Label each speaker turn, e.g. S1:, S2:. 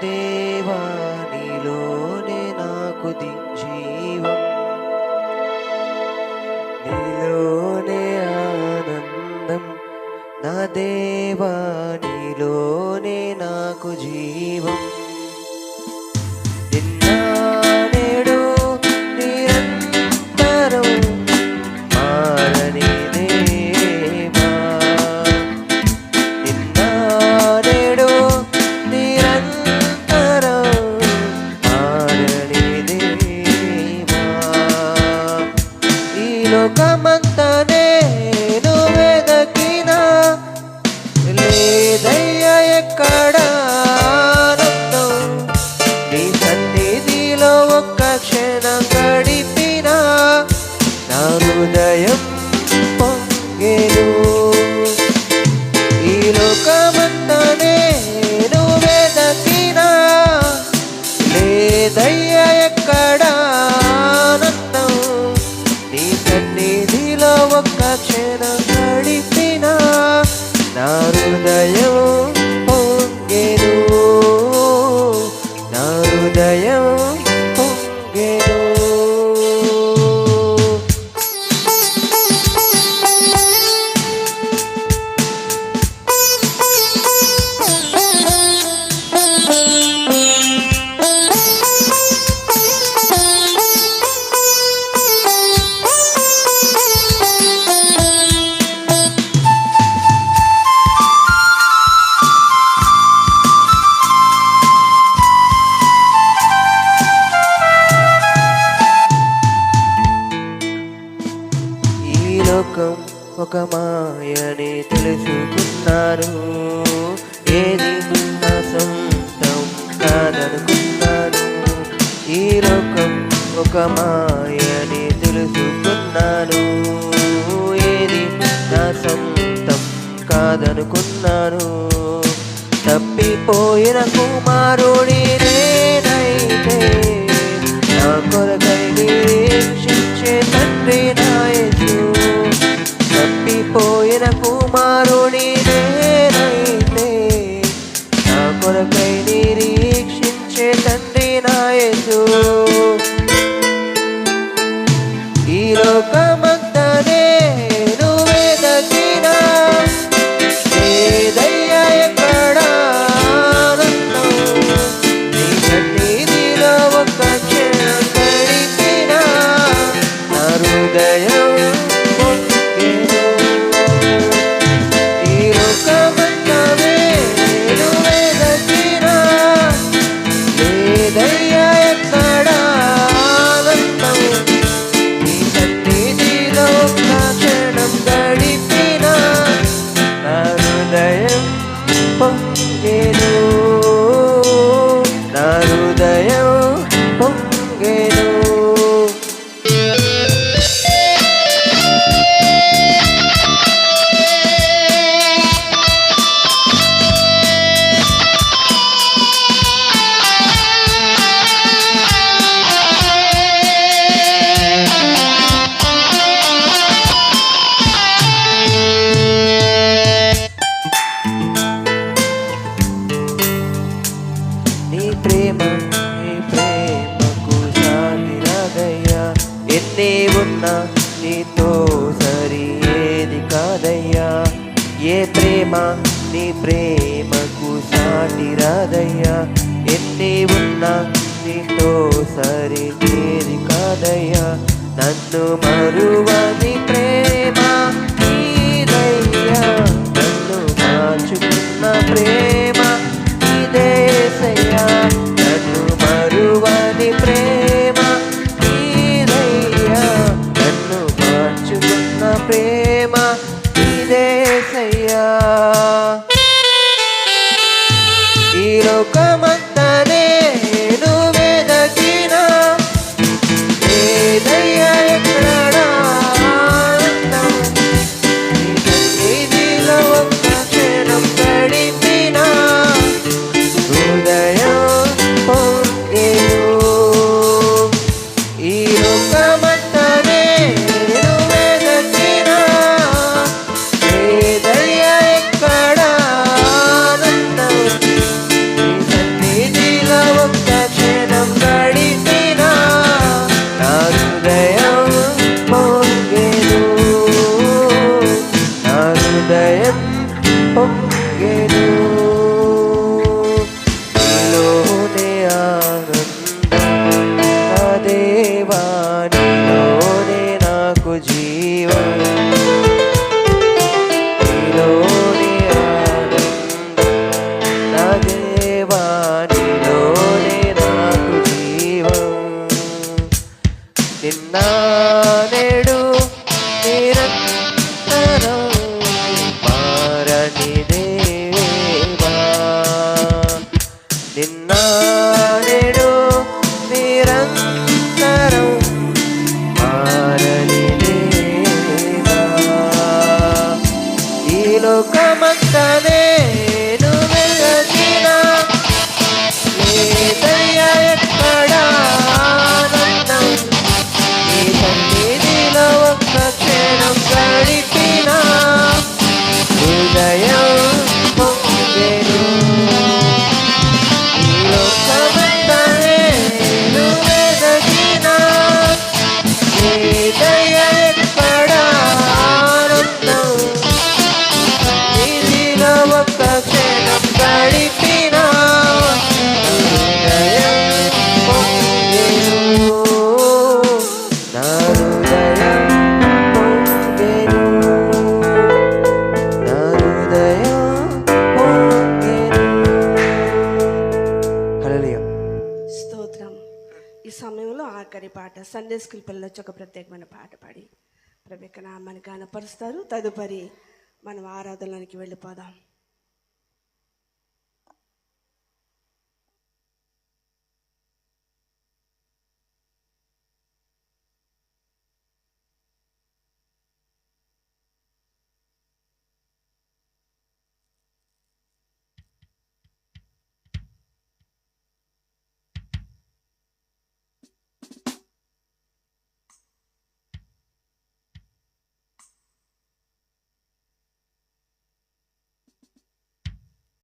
S1: దేవా నీలోనే నాకు జీవం, నీలోనే ఆనందం. నా దేవా నీలోనే నాకు జీవం. నిన్న నేడు నిరంతరం మారని దేవా, నిన్న నేడు నిరంతరం మారని దేవా. ఈ లోకమంతా నేను వెదకినా లేదయ్యా ఎక్కడా ఆనందం. నీ సన్నిధిలో ఒక్క క్షణం గడిపినా నా హృదయం పొంగెను. ఈ లోకమంతా నేను వెదకినా లేదయ్యా ఎక్కడా ఆనందం. నీ సన్నిధిలో ఒక్క క్షణం గడిపినా నా హృదయం పొంగెను, నా హృదయం పొంగెను. లోకం ఒక మాయని తెలుసుకున్నాను, ఏది నా సొంతం కాదనుకున్నాను. ఈ లోకం ఒక మాయని తెలుసుకున్నాను, ఏది నా సొంతం కాదనుకున్నాను. తప్పిపోయిన కుమారుడి నేనైతే నా కొరకై నిరీక్షించే తండ్రి నా యేసు. తప్పిపోయిన కుమారుడి నేనైతే నా కొరకై నిరీక్షించే తండ్రి నా యేసు. ఈ లోకమంతా నేను వెదకినా లేదయ్యా ఎక్కడా ఆనందం. నీ సన్నిధిలో ఒక్క క్షణం గడిపినా నా హృదయం పొంగెను. ఈ లోకమంతా నేను వెదకినా లేదయ్యా ఎక్కడా ఆనందం. నీ సన్నిధిలో ఒక్క క్షణం గడిపినా నా హృదయం పొంగెను, నా హృదయం పొంగెను. నీ ప్రేమకు సాటిరాదయ్యా, ఎన్ని ఉన్నా నీతో సరి ఏది కాదయ్యా. ఏ ప్రేమ నీ ప్రేమకు సాటిరాదయ్యా, ఎన్ని ఉన్నా నీతో సరి ఏది కాదయ్యా. నన్ను మరువని ప్రేమ నీదయ్యా, నన్ను మార్చుకున్న ప్రేమ నీదేసయ్యా. నన్ను మరువని ప్రేమ నీదయ్యా, నన్ను మార్చుకున్న ప్రేమ నీదేసయ్యా. ఈ లోకమంతా నేను వెదకినా లేదయ్యా ఎక్కడా ఆనందం. నీ సన్నిధిలో ఒక్క క్షణం గడిపినా హృదయం పొంగెను. ఈ లోకమంతా నేను వెదకినా లేదయ్యా ఎక్కడా ఆనందం. నీ నిన్న నేడు నిరంతరం మారని దేవా. ఈ లోకమంతా నేను వెలసిన లేదయ్యా ఎక్కడ ఆనందం. నీ సన్నిధిలో ఒక్క క్షణం గడిపిన హృదయం పొంగెను. ఈ లోకమంతా నేను వెదకిన లేదయ్యా ఎక్కడ ఆనందం. సన్నిధిలో ఒక్క క్షణం గడిపిన హృదయం పొంగెను. నా హృదయం పొంగెను. నా హృదయం పొంగెను. హల్లెలూయా.
S2: స్తోత్రం. ఈ సమయంలో ఆఖరి పాట సండే స్కూల్ పిల్లలు వచ్చి ఒక ప్రత్యేకమైన పాట పాడి ప్రభు యొక్క నామాన్ని గానపరుస్తారు. తదుపరి మనం ఆరాధనలోనికి వెళ్ళిపోదాం.